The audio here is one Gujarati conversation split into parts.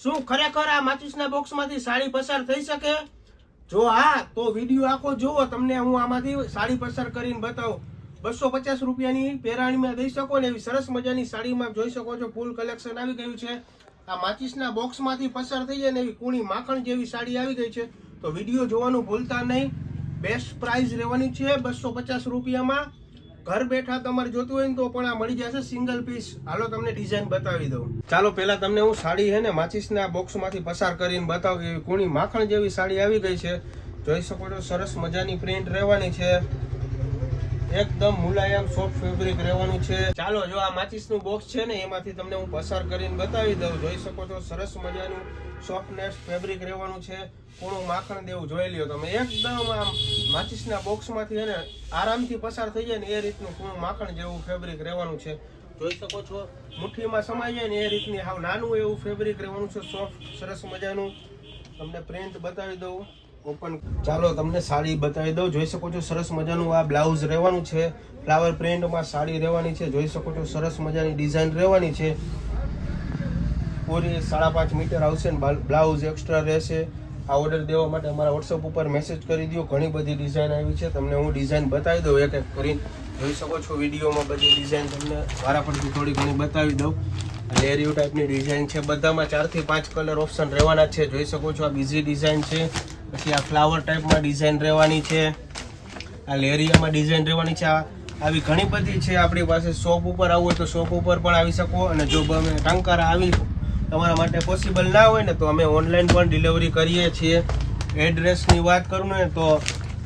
શું ખરેખર આ માચિસના બોક્સમાંથી સાડી પસાર થઈ શકે? જો હા તો વિડીયો આખો જોવો, તમને હું આમાંથી સાડી પસાર કરીને બતાવું. 250 રૂપિયાની પેરાણીમાં દઈ શકો ને એવી સરસ મજાની સાડીમાં જોઈ શકો છો ફૂલ કલેક્શન આવી ગયું છે. આ માચિસના બોક્સમાંથી પસાર થઈ જાય ને એવી કૂણી માખણ જેવી સાડી આવી ગઈ છે. તો વિડીયો જોવાનું ભૂલતા નહીં. બેસ્ટ પ્રાઇસ રહેવાની છે 250 રૂપિયામાં. ઘર બેઠા તમારે જોતું હોય ને તો પણ આ મળી જશે સિંગલ પીસ. હાલો તમને ડિઝાઇન બતાવી દઉં. ચાલો પહેલા તમને હું સાડી હે ને માચિસના બોક્સમાંથી પસાર કરીને બતાવું. એવી કૂણી માખણ જેવી સાડી આવી ગઈ છે. જોઈ શકો છો સરસ મજાની પ્રિન્ટ રહેવાની છે. એકદમ મુલાયમ સોફ્ટ ફેબ્રિક રહેવાનું છે. ચાલો જો આ માચિસનું બોક્સ છે ને એમાંથી તમને હું પસાર કરીને બતાવી દઉં. જોઈ શકો છો સરસ મજાનું સોફ્ટનેસ ફેબ્રિક રહેવાનું છે. કોણું માખણ દેવું જોઈ લ્યો તમે. એકદમ આમ માચિસના બોક્સમાંથી એને આરામથી પસાર થઈ જાય ને એ રીતનું કોણું માખણ જેવું ફેબ્રિક રહેવાનું છે. જોઈ શકો છો મુઠ્ઠીમાં સમાઈ જાય ને એ રીતની હાવ નાનું એવું ફેબ્રિક રહેવાનું છે. સોફ્ટ સરસ મજાનું. તમને પ્રિન્ટ બતાવી દઉં ઓપન. ચાલો તમને સાડી બતાવી દઉં. જોઈ શકો છો સરસ મજાનું આ બ્લાઉઝ રહેવાનું છે. ફ્લાવર પ્રિન્ટમાં સાડી રહેવાની છે. જોઈ શકો છો સરસ મજાની ડિઝાઇન રહેવાની છે. પૂરી 5.5 મીટર આવશે ને બ્લાઉઝ એક્સ્ટ્રા રહેશે. આ ઓર્ડર દેવા માટે અમારા વોટ્સઅપ ઉપર મેસેજ કરી દો. ઘણી બધી ડિઝાઇન આવી છે. તમને હું ડિઝાઇન બતાવી દઉં એક એક કરીને. જોઈ શકો છો વિડીયોમાં બધી ડિઝાઇન તમને વારાફરતી થોડી ઘણી બતાવી દઉં. લેરિયો ટાઈપની ડિઝાઇન છે. બધામાં 4 થી 5 કલર ઓપ્શન રહેવાના છે. જોઈ શકો છો આ બીજી ડિઝાઇન છે. પછી આ ફ્લાવર ટાઈપમાં ડિઝાઇન રહેવાની છે. આ લેરિયામાં ડિઝાઇન રહેવાની છે. આવી ઘણી બધી છે આપણી પાસે. શોપ ઉપર આવવું હોય તો શોપ ઉપર પણ આવી શકો. અને જો અમે ટંકારા આવી તમારા માટે પોસિબલ ના હોય ને તો અમે ઓનલાઈન પણ ડિલિવરી કરીએ છીએ. એડ્રેસની વાત કરું ને તો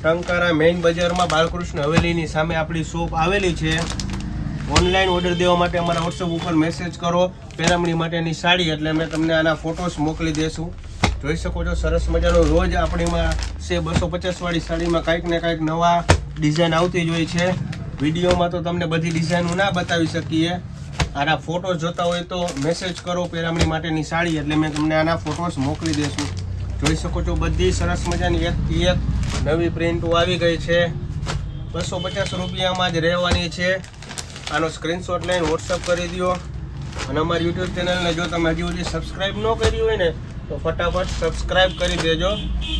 ટંકારા મેઇન બજારમાં બાલકૃષ્ણ હવેલીની સામે આપણી શોપ આવેલી છે. ઓનલાઈન ઓર્ડર દેવા માટે અમારા વોટ્સઅપ ઉપર મેસેજ કરો પેરામણી માટેની સાડી એટલે અમે તમને આના ફોટોસ મોકલી દેશું. જોઈ શકો છો સરસ મજાનો રોજ આપણીમાં છે 250 વાળી સાડીમાં કાંઈક ને કાંઈક નવા ડિઝાઇન આવતી જ હોય છે. વિડીયોમાં તો તમને બધી ડિઝાઇન ના બતાવી શકીએ. આના ફોટોસ જોતા હોય તો મેસેજ કરો પેરામણી માટેની સાડી એટલે મેં તમને આના ફોટોસ મોકલી દેશું. જોઈ શકો છો બધી સરસ મજાની એકથી એક નવી પ્રિન્ટો આવી ગઈ છે. 250 રૂપિયામાં જ રહેવાની છે. આનો સ્ક્રીનશોટ લઈને વોટ્સઅપ કરી દો. અને અમારી યુટ્યુબ ચેનલને જો તમે હજી સુધી સબસ્ક્રાઈબ ન કરી હોય ને તો ફટાફટ સબસ્ક્રાઈબ કરી દેજો.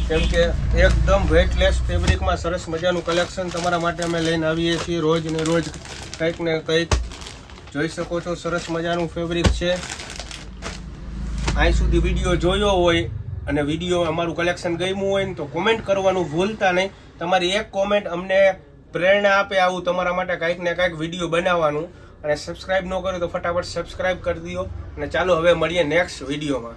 કેમ કે એકદમ વેટલેસ ફેબ્રિકમાં સરસ મજાનું કલેક્શન તમારા માટે અમે લઈને આવીએ છીએ રોજ ને રોજ કંઈક ને કંઈક. જોઈ શકો છો સરસ મજાનું ફેબ્રિક છે. અહીં સુધી વિડીયો જોયો હોય અને વિડીયો અમારું કલેક્શન ગમ્યું હોય ને તો કોમેન્ટ કરવાનું ભૂલતા નહીં. તમારી એક કોમેન્ટ અમને પ્રેરણા આપે આવું તમારા માટે કંઈક ને કંઈક વિડીયો બનાવવાનું. અને સબસ્ક્રાઈબ ન કરો તો ફટાફટ સબસ્ક્રાઈબ કરી દો. અને ચાલો હવે મળીએ નેક્સ્ટ વિડીયોમાં.